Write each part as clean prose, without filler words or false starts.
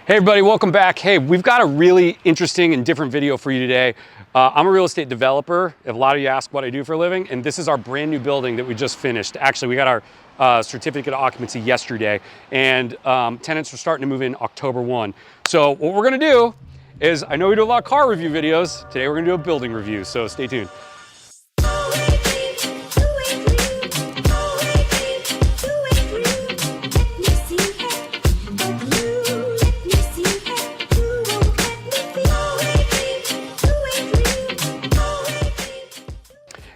Hey everybody, welcome back. Hey, we've got a really interesting and different video for you today. I'm a real estate developer. A lot of you ask what I do for a living, and this is our brand new building that we just finished. Actually, we got our certificate of occupancy yesterday, and tenants are starting to move in October 1. So what we're gonna do is, I know we do a lot of car review videos. Today we're gonna do a building review, so stay tuned.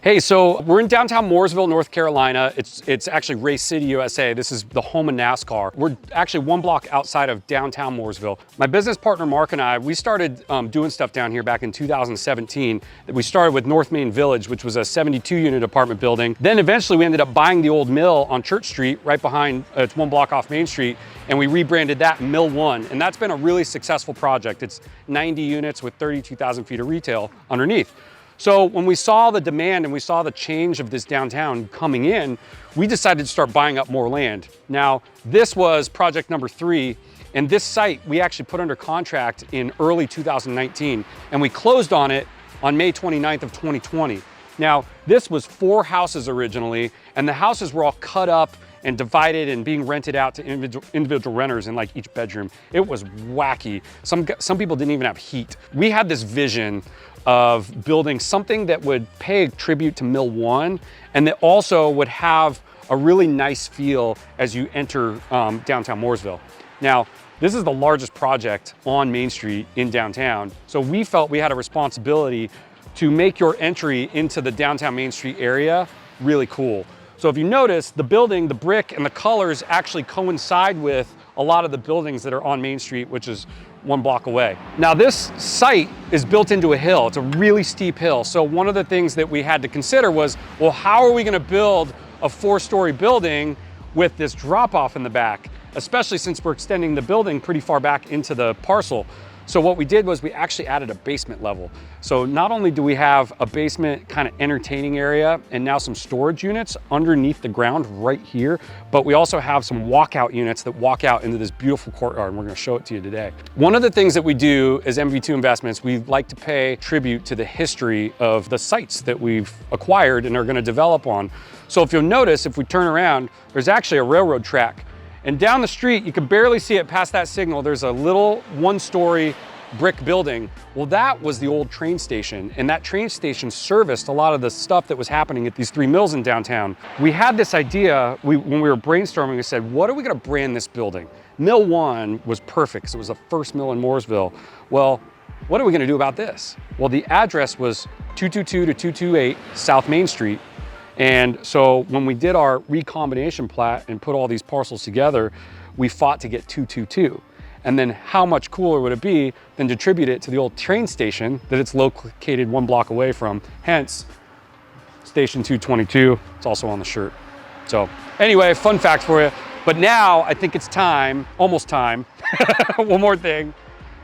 Hey, so we're in downtown Mooresville, North Carolina. It's actually Race City, USA. This is the home of NASCAR. We're actually one block outside of downtown Mooresville. My business partner, Mark, and I, we started doing stuff down here back in 2017. We started with North Main Village, which was a 72-unit apartment building. Then eventually we ended up buying the old mill on Church Street, right behind, it's one block off Main Street, and we rebranded that Mill 1. And that's been a really successful project. It's 90 units with 32,000 feet of retail underneath. So when we saw the demand and we saw the change of this downtown coming in, we decided to start buying up more land. Now, this was project number 3, and this site we actually put under contract in early 2019, and we closed on it on May 29th of 2020. Now, this was 4 houses originally, and the houses were all cut up and divided and being rented out to individual renters in like each bedroom. It was wacky. Some people didn't even have heat. We had this vision of building something that would pay tribute to Mill 1 and that also would have a really nice feel as you enter downtown Mooresville. Now, this is the largest project on Main Street in downtown, so we felt we had a responsibility to make your entry into the downtown Main Street area really cool. So if you notice, the building, the brick, and the colors actually coincide with a lot of the buildings that are on Main Street, which is one block away. Now this site is built into a hill. It's a really steep hill. So one of the things that we had to consider was, well, how are we gonna build a 4-story building with this drop off in the back, especially since we're extending the building pretty far back into the parcel. So what we did was we actually added a basement level. So not only do we have a basement kind of entertaining area and now some storage units underneath the ground right here, but we also have some walkout units that walk out into this beautiful courtyard, and we're gonna show it to you today. One of the things that we do as MV2 Investments, we like to pay tribute to the history of the sites that we've acquired and are gonna develop on. So if you'll notice, if we turn around, there's actually a railroad track. And down the street, you can barely see it past that signal. There's a little 1-story brick building. Well, that was the old train station, and that train station serviced a lot of the stuff that was happening at these 3 mills in downtown. We had this idea, when we were brainstorming, we said, what are we gonna brand this building? Mill 1 was perfect, because it was the first mill in Mooresville. Well, what are we gonna do about this? Well, the address was 222 to 228 South Main Street. And so when we did our recombination plat and put all these parcels together, we fought to get 222. And then how much cooler would it be than to attribute it to the old train station that it's located 1 block away from, hence Station 222, it's also on the shirt. So anyway, fun fact for you. But now I think it's time, almost time, one more thing.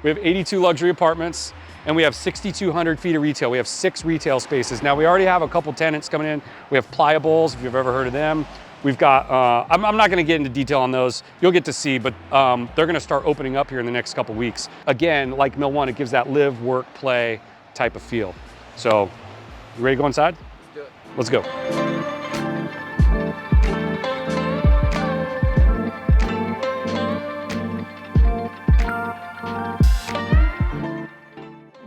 We have 82 luxury apartments, and we have 6,200 feet of retail. We have 6 retail spaces. Now we already have a couple tenants coming in. We have Pliables, if you've ever heard of them. We've got, I'm not gonna get into detail on those. You'll get to see, but they're gonna start opening up here in the next couple weeks. Again, like Mill 1, it gives that live, work, play type of feel. So, you ready to go inside? Let's do it. Let's go.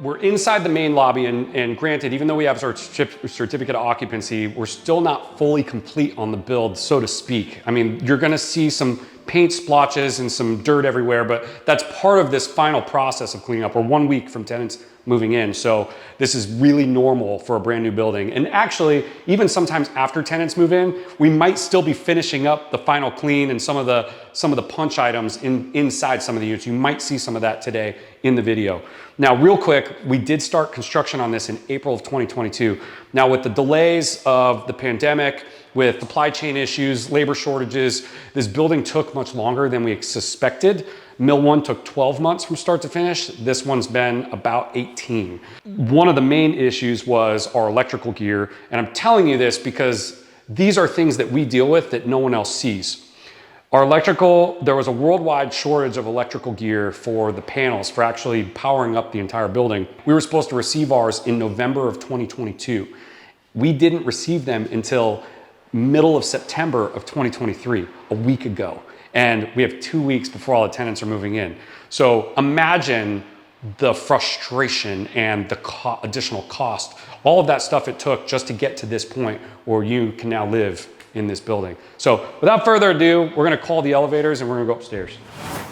We're inside the main lobby, and granted, even though we have our certificate of occupancy, we're still not fully complete on the build, so to speak. I mean, you're gonna see some paint splotches and some dirt everywhere, but that's part of this final process of cleaning up. We're 1 week from tenants moving in, so this is really normal for a brand new building. And actually, even sometimes after tenants move in, we might still be finishing up the final clean and some of the punch items inside some of the units. You might see some of that today in the video. Now, real quick, we did start construction on this in April of 2022. Now, with the delays of the pandemic, with supply chain issues, labor shortages, this building took much longer than we suspected. Mill 1 took 12 months from start to finish. This one's been about 18. One of the main issues was our electrical gear. And I'm telling you this because these are things that we deal with that no one else sees. Our electrical, there was a worldwide shortage of electrical gear for the panels for actually powering up the entire building. We were supposed to receive ours in November of 2022. We didn't receive them until middle of September of 2023, a week ago. And we have 2 weeks before all the tenants are moving in. So imagine the frustration and the additional cost, all of that stuff it took just to get to this point where you can now live in this building. So without further ado, we're gonna call the elevators and we're gonna go upstairs.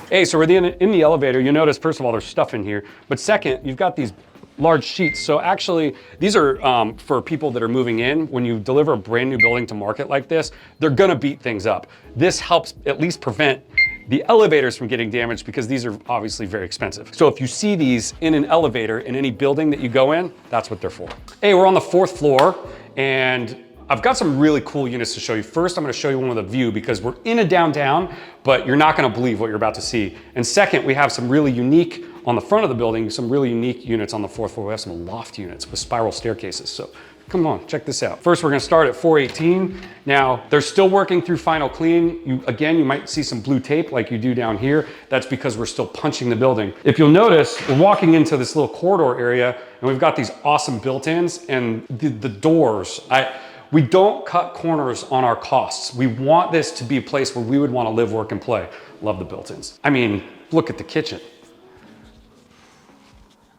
Hey, so we're in the elevator. You notice, first of all, there's stuff in here. But second, you've got these large sheets. So actually, these are for people that are moving in. When you deliver a brand new building to market like this, they're gonna beat things up. This helps at least prevent the elevators from getting damaged because these are obviously very expensive. So if you see these in an elevator in any building that you go in, that's what they're for. Hey, we're on the 4th floor and I've got some really cool units to show you. First, I'm gonna show you one with a view because we're in a downtown, but you're not gonna believe what you're about to see. And second, we have some really unique, on the front of the building, some really unique units on the 4th floor. We have some loft units with spiral staircases. So come on, check this out. First, we're gonna start at 418. Now, they're still working through final clean. Again, you might see some blue tape like you do down here. That's because we're still punching the building. If you'll notice, we're walking into this little corridor area and we've got these awesome built-ins and the doors. We don't cut corners on our costs. We want this to be a place where we would want to live, work, and play. Love the built-ins. I mean, look at the kitchen.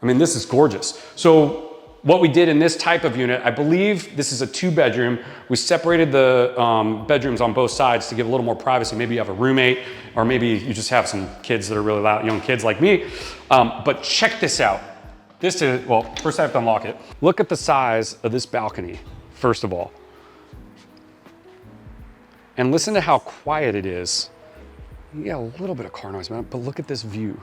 I mean, this is gorgeous. So what we did in this type of unit, I believe this is a 2-bedroom. We separated the bedrooms on both sides to give a little more privacy. Maybe you have a roommate, or maybe you just have some kids that are really loud, young kids like me. But check this out. This is, well, first I have to unlock it. Look at the size of this balcony, first of all. And listen to how quiet it is. You got a little bit of car noise, man, but look at this view.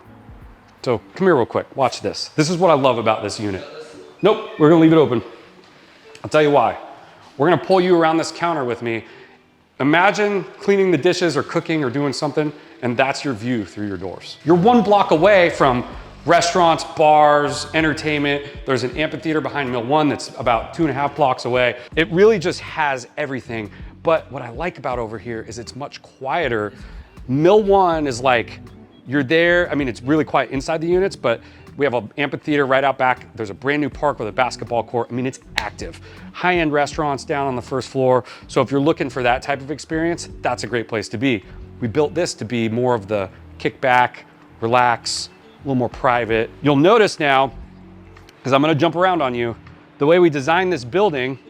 So come here real quick, watch this. This is what I love about this unit. Nope, we're gonna leave it open. I'll tell you why. We're gonna pull you around this counter with me. Imagine cleaning the dishes or cooking or doing something, and that's your view through your doors. You're 1 block away from restaurants, bars, entertainment. There's an amphitheater behind Mill 1 that's about 2.5 blocks away. It really just has everything. But what I like about over here is it's much quieter. Mill 1 is like, you're there. I mean, it's really quiet inside the units, but we have an amphitheater right out back. There's a brand new park with a basketball court. I mean, it's active. High-end restaurants down on the 1st floor. So if you're looking for that type of experience, that's a great place to be. We built this to be more of the kick back, relax, a little more private. You'll notice now, because I'm gonna jump around on you, the way we designed this building,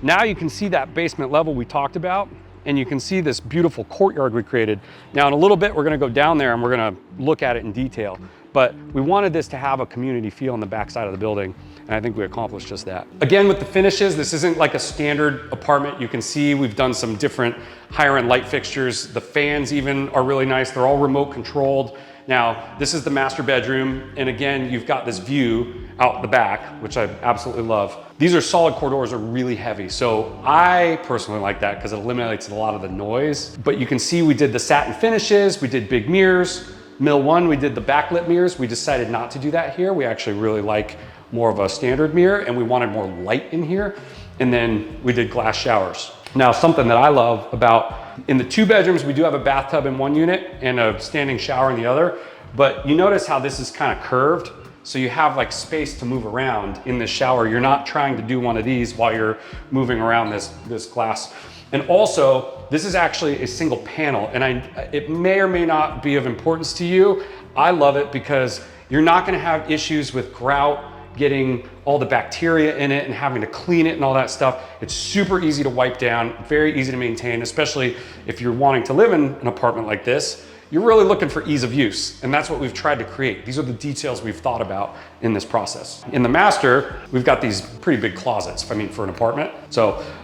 now you can see that basement level we talked about, and you can see this beautiful courtyard we created. Now in a little bit, we're gonna go down there and we're gonna look at it in detail. But we wanted this to have a community feel on the backside of the building, and I think we accomplished just that. Again, with the finishes, this isn't like a standard apartment. You can see we've done some different higher end light fixtures. The fans even are really nice. They're all remote controlled. Now, this is the master bedroom, and again, you've got this view out the back, which I absolutely love. These are solid corridors, are really heavy, so I personally like that because it eliminates a lot of the noise. But you can see we did the satin finishes, we did big mirrors. Mill 1, we did the backlit mirrors. We decided not to do that here. We actually really like more of a standard mirror, and we wanted more light in here. And then we did glass showers. Now, something that I love about, in the 2 bedrooms, we do have a bathtub in one unit and a standing shower in the other, but you notice how this is kind of curved. So you have like space to move around in the shower. You're not trying to do one of these while you're moving around this glass. And also, this is actually a single panel, and it may or may not be of importance to you. I love it because you're not gonna have issues with grout getting all the bacteria in it and having to clean it and all that stuff. It's super easy to wipe down, very easy to maintain, especially if you're wanting to live in an apartment like this. You're really looking for ease of use, and that's what we've tried to create. These are the details we've thought about in this process. In the master, we've got these pretty big closets, I mean, for an apartment.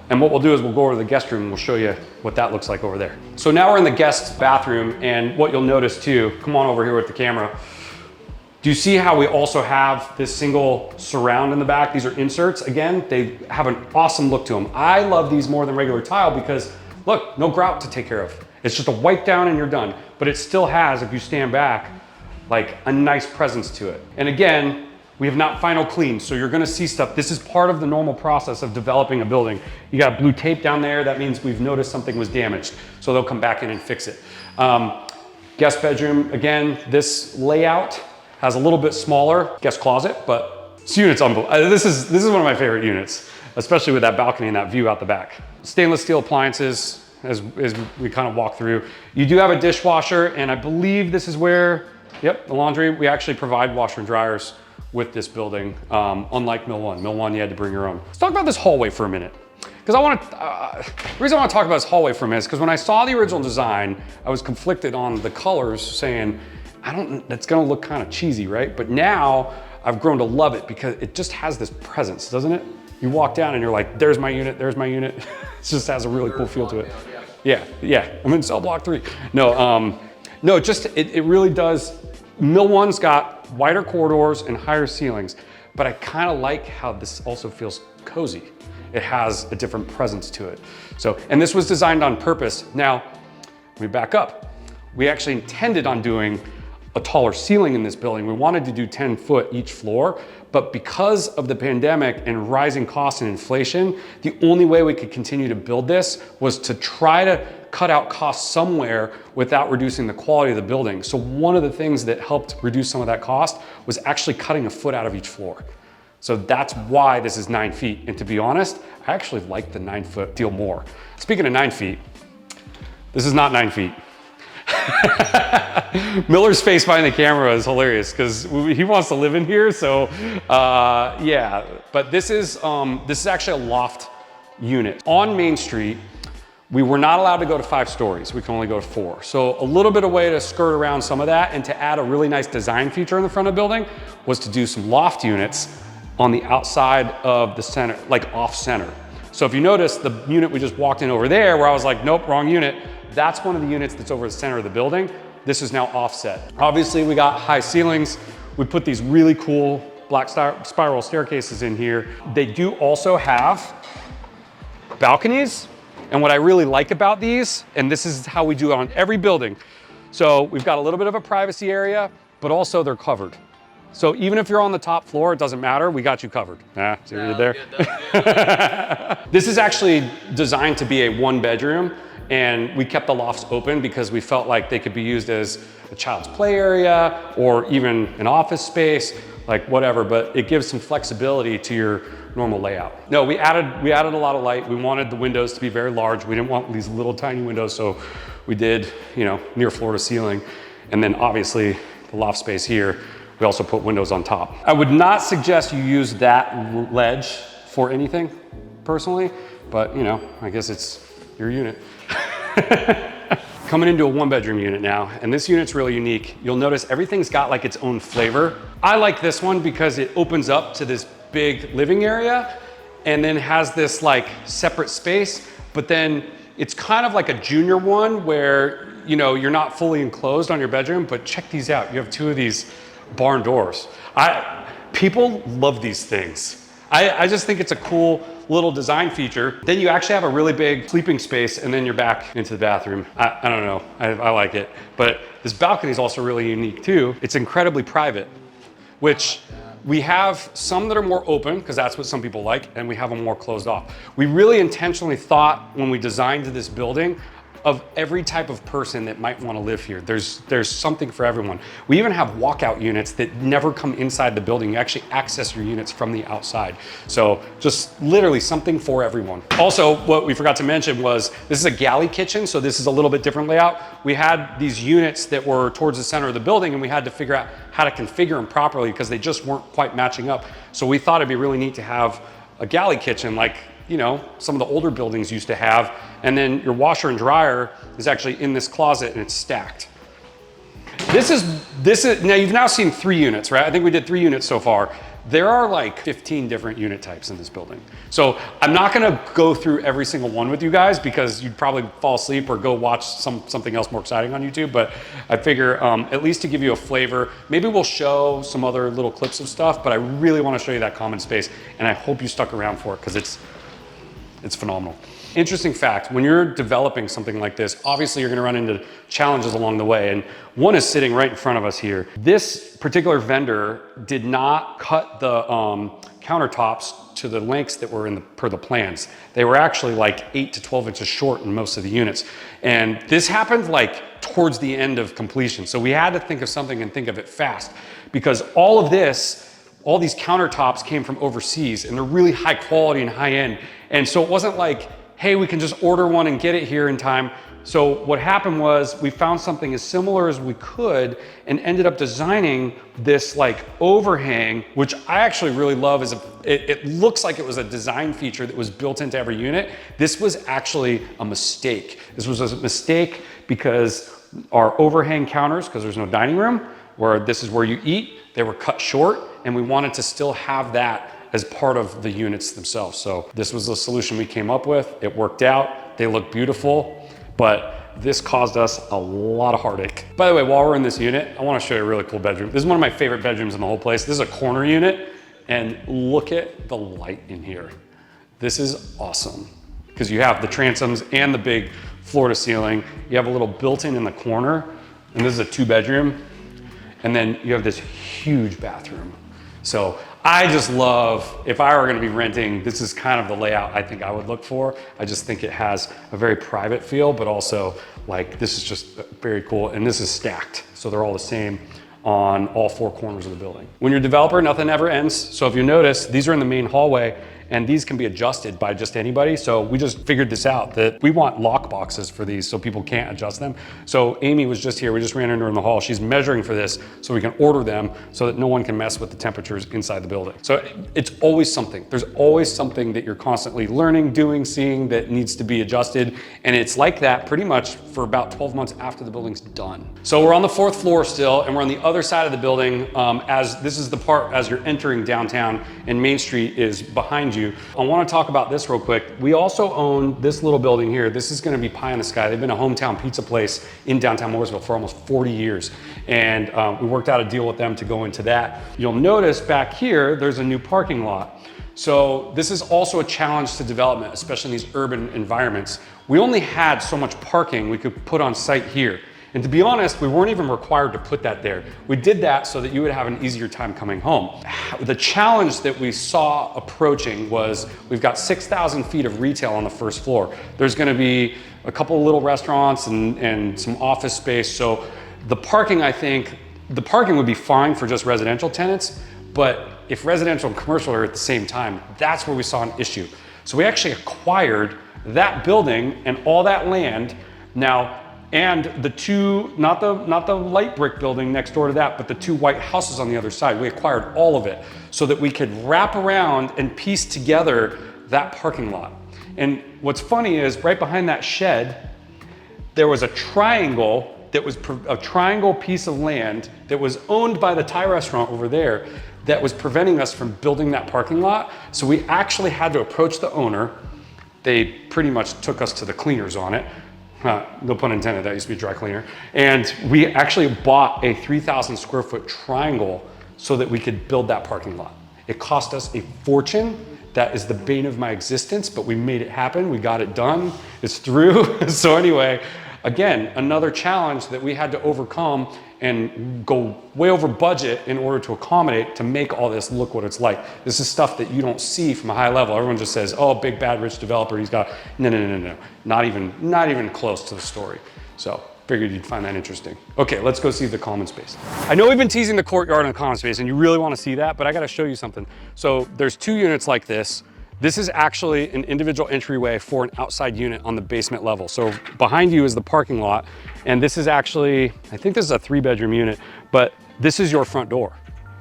And what we'll do is we'll go over to the guest room and we'll show you what that looks like over there. So now we're in the guest bathroom, and what you'll notice too, come on over here with the camera. Do you see how we also have this single surround in the back? These are inserts. Again, they have an awesome look to them. I love these more than regular tile because look, no grout to take care of. It's just a wipe down and you're done. But it still has, if you stand back, like a nice presence to it. And again, we have not final cleaned, so you're gonna see stuff. This is part of the normal process of developing a building. You got blue tape down there, that means we've noticed something was damaged, so they'll come back in and fix it. Guest bedroom, again, this layout has a little bit smaller guest closet, but this unit's unbelievable. This is one of my favorite units, especially with that balcony and that view out the back. Stainless steel appliances, as we kind of walk through. You do have a dishwasher, and I believe this is where, yep, the laundry. We actually provide washer and dryers with this building, unlike Mill 1. Mill 1, you had to bring your own. Let's talk about this hallway for a minute. Because the reason I want to talk about this hallway for a minute is because when I saw the original design, I was conflicted on the colors, saying, that's gonna look kind of cheesy, right? But now I've grown to love it because it just has this presence, doesn't it? You walk down and you're like, there's my unit, there's my unit. It just has a really cool feel to it. Yeah, I'm in cell block 3. No, it really does. Mill 1's got wider corridors and higher ceilings, but I kind of like how this also feels cozy. It has a different presence to it. So, and this was designed on purpose. Now, let me back up. We actually intended on doing a taller ceiling in this building. We wanted to do 10 foot each floor, but because of the pandemic and rising costs and inflation, the only way we could continue to build this was to try to cut out costs somewhere without reducing the quality of the building. So one of the things that helped reduce some of that cost was actually cutting a foot out of each floor. So that's why this is 9 feet. And to be honest, I actually like the 9 foot deal more. Speaking of 9 feet, this is not 9 feet. Miller's face behind the camera is hilarious because he wants to live in here. So yeah, but this is actually a loft unit. On Main Street, we were not allowed to go to 5 stories. We can only go to 4. So a little bit of way to skirt around some of that and to add a really nice design feature in the front of the building was to do some loft units on the outside of the center, like off center. So if you notice the unit we just walked in over there where I was like, nope, wrong unit, that's one of the units that's over the center of the building. This is now offset. Obviously we got high ceilings. We put these really cool black spiral staircases in here. They do also have balconies. And what I really like about these, and this is how we do it on every building. So we've got a little bit of a privacy area, but also they're covered. So even if you're on the top floor, it doesn't matter, we got you covered. See what you did there? This is actually designed to be a 1 bedroom, and we kept the lofts open because we felt like they could be used as a child's play area or even an office space, like whatever, but it gives some flexibility to your normal layout. No, we added a lot of light. We wanted the windows to be very large. We didn't want these little tiny windows, so we did, near floor to ceiling. And then obviously the loft space here, we also put windows on top. I would not suggest you use that ledge for anything personally, but I guess it's your unit. Coming into a 1 bedroom unit now, and this unit's really unique. You'll notice everything's got like its own flavor. I like this one because it opens up to this big living area and then has this like separate space, but then it's kind of like a junior one where, you're not fully enclosed on your bedroom, but check these out. You have 2 of these barn doors. People love these things. I just think it's a cool little design feature. Then you actually have a really big sleeping space and then you're back into the bathroom. I don't know, I like it. But this balcony is also really unique too. It's incredibly private, which we have some that are more open because that's what some people like, and we have them more closed off. We really intentionally thought when we designed this building of every type of person that might want to live here. There's something for everyone. We even have walkout units that never come inside the building. You actually access your units from the outside. So just literally something for everyone. Also, what we forgot to mention was this is a galley kitchen, so this is a little bit different layout. We had these units that were towards the center of the building, and we had to figure out how to configure them properly because they just weren't quite matching up. So we thought it'd be really neat to have a galley kitchen like some of the older buildings used to have, and then your washer and dryer is actually in this closet and it's stacked. This is now you've now seen 3 units, right? I think we did 3 units so far. There are like 15 different unit types in this building. So I'm not gonna go through every single one with you guys because you'd probably fall asleep or go watch something else more exciting on YouTube, but I figure at least to give you a flavor, maybe we'll show some other little clips of stuff, but I really wanna show you that common space, and I hope you stuck around for it because it's It's phenomenal. Interesting fact, when you're developing something like this, obviously you're gonna run into challenges along the way, and one is sitting right in front of us here. This particular vendor did not cut the countertops to the lengths that were per the plans. They were actually like 8 to 12 inches short in most of the units. And this happened like towards the end of completion. So we had to think of something and think of it fast, because all of this, all these countertops came from overseas and they're really high quality and high end. And so it wasn't like, hey, we can just order one and get it here in time. So what happened was we found something as similar as we could and ended up designing this like overhang, which I actually really love. It looks like it was a design feature that was built into every unit. This was actually a mistake. This was a mistake because our overhang counters, because there's no dining room, where this is where you eat, they were cut short, and we wanted to still have that as part of the units themselves. So this was the solution we came up with. It worked out. They look beautiful, but this caused us a lot of heartache. By the way, while we're in this unit, I want to show you a really cool bedroom. This is one of my favorite bedrooms in the whole place. This is a corner unit, and look at the light in here. This is awesome, because you have the transoms and the big floor to ceiling. You have a little built-in in the corner, and this is a 2-bedroom. And then you have this huge bathroom. So I just love, if I were gonna be renting, this is kind of the layout I think I would look for. I just think it has a very private feel, but also like, this is just very cool. And this is stacked. So they're all the same on all 4 corners of the building. When you're a developer, nothing ever ends. So if you notice, these are in the main hallway, and these can be adjusted by just anybody. So we just figured this out, that we want lock boxes for these so people can't adjust them. So Amy was just here, we just ran into her in the hall. She's measuring for this so we can order them so that no one can mess with the temperatures inside the building. So it's always something. There's always something that you're constantly learning, doing, seeing that needs to be adjusted. And it's like that pretty much for about 12 months after the building's done. So we're on the 4th floor still, and we're on the other side of the building, as this is the part as you're entering downtown and Main Street is behind you. I want to talk about this real quick. We also own this little building here. This is going to be pie in the sky. They've been a hometown pizza place in downtown Mooresville for almost 40 years. And we worked out a deal with them to go into that. You'll notice back here, there's a new parking lot. So this is also a challenge to development, especially in these urban environments. We only had so much parking we could put on site here. And to be honest, we weren't even required to put that there. We did that so that you would have an easier time coming home. The challenge that we saw approaching was we've got 6,000 feet of retail on the 1st floor. There's gonna be a couple of little restaurants and some office space. So the parking, I think, the parking would be fine for just residential tenants, but if residential and commercial are at the same time, that's where we saw an issue. So we actually acquired that building and all that land now. And the 2, not the light brick building next door to that, but the 2 white houses on the other side. We acquired all of it so that we could wrap around and piece together that parking lot. And what's funny is right behind that shed, there was a triangle that was a triangle piece of land that was owned by the Thai restaurant over there that was preventing us from building that parking lot. So we actually had to approach the owner. They pretty much took us to the cleaners on it. No pun intended, that used to be a dry cleaner. And we actually bought a 3,000 square foot triangle so that we could build that parking lot. It cost us a fortune. That is the bane of my existence, but we made it happen. We got it done. It's through. So anyway, again, another challenge that we had to overcome and go way over budget in order to accommodate to make all this look what it's like. This is stuff that you don't see from a high level. Everyone just says, oh, big, bad, rich developer, he's got, no. Not even close to the story. So figured you'd find that interesting. Okay, let's go see the common space. I know we've been teasing the courtyard and the common space and you really want to see that, but I got to show you something. So there's 2 units like this. This is actually an individual entryway for an outside unit on the basement level. So behind you is the parking lot. And this is actually, I think this is a 3-bedroom unit, but this is your front door.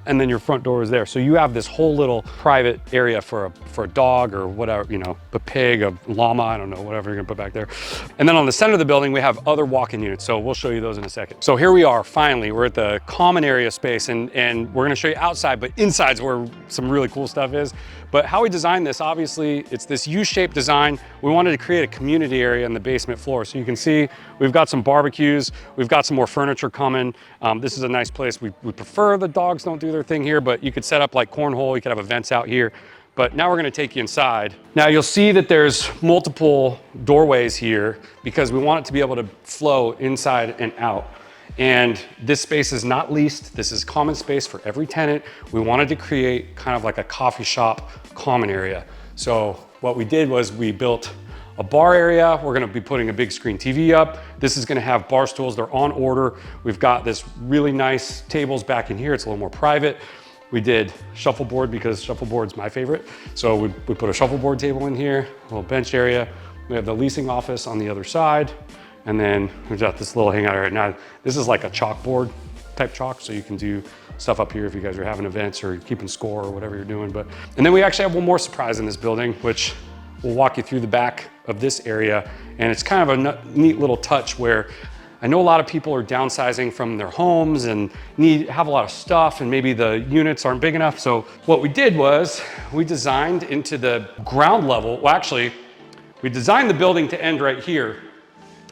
And then your front door is there. So you have this whole little private area for a dog or whatever, you know, a pig, a llama, I don't know, whatever you're gonna put back there. And then on the center of the building, we have other walk-in units. So we'll show you those in a second. So here we are, finally, we're at the common area space and we're gonna show you outside, but inside's where some really cool stuff is. But how we designed this, obviously, it's this U-shaped design. We wanted to create a community area in the basement floor. So you can see we've got some barbecues, we've got some more furniture coming. This is a nice place. We prefer the dogs don't do their thing here, but you could set up like cornhole, you could have events out here. But now we're gonna take you inside. Now you'll see that there's multiple doorways here because we want it to be able to flow inside and out. And this space is not leased. This is common space for every tenant. We wanted to create kind of like a coffee shop common area. So what we did was we built a bar area. We're gonna be putting a big screen TV up. This is gonna have bar stools. They're on order. We've got this really nice tables back in here. It's a little more private. We did shuffleboard because shuffleboard's my favorite. So we put a shuffleboard table in here, a little bench area. We have the leasing office on the other side. And then we've got this little hangout area. Now, this is like a chalkboard type chalk, so you can do stuff up here if you guys are having events or keeping score or whatever you're doing. And then we actually have one more surprise in this building, which we'll walk you through the back of this area. And it's kind of a neat little touch where I know a lot of people are downsizing from their homes and have a lot of stuff, and maybe the units aren't big enough. So what we did was we designed into the ground level. Well, actually, we designed the building to end right here.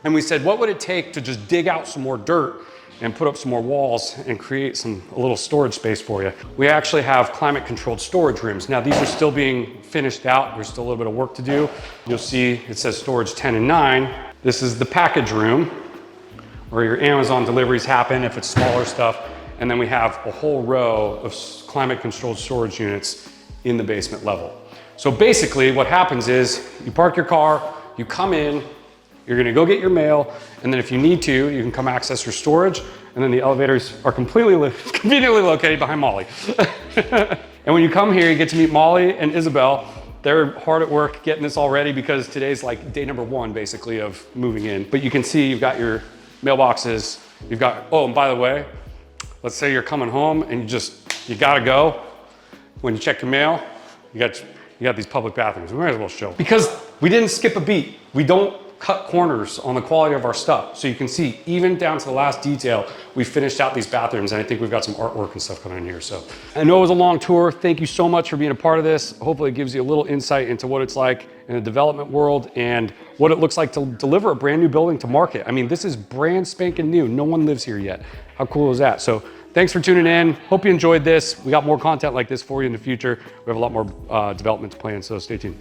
And we said, what would it take to just dig out some more dirt and put up some more walls and create a little storage space for you? We actually have climate controlled storage rooms. Now these are still being finished out. There's still a little bit of work to do. You'll see it says storage 10 and 9. This is the package room where your Amazon deliveries happen if it's smaller stuff. And then we have a whole row of climate controlled storage units in the basement level. So basically what happens is you park your car, you come in, you're gonna go get your mail, and then if you need to, you can come access your storage, and then the elevators are conveniently located behind Molly. And when you come here, you get to meet Molly and Isabel. They're hard at work getting this all ready because today's like day number 1, basically, of moving in. But you can see you've got your mailboxes, you've got, oh, and by the way, let's say you're coming home and you gotta go. When you check your mail, you got these public bathrooms. We might as well show. Because we didn't skip a beat. We don't cut corners on the quality of our stuff. So you can see, even down to the last detail, we finished out these bathrooms, and I think we've got some artwork and stuff coming in here. So I know it was a long tour. Thank you so much for being a part of this. Hopefully it gives you a little insight into what it's like in the development world and what it looks like to deliver a brand new building to market. I mean, this is brand spanking new. No one lives here yet. How cool is that? So thanks for tuning in. Hope you enjoyed this. We got more content like this for you in the future. We have a lot more developments planned, so stay tuned.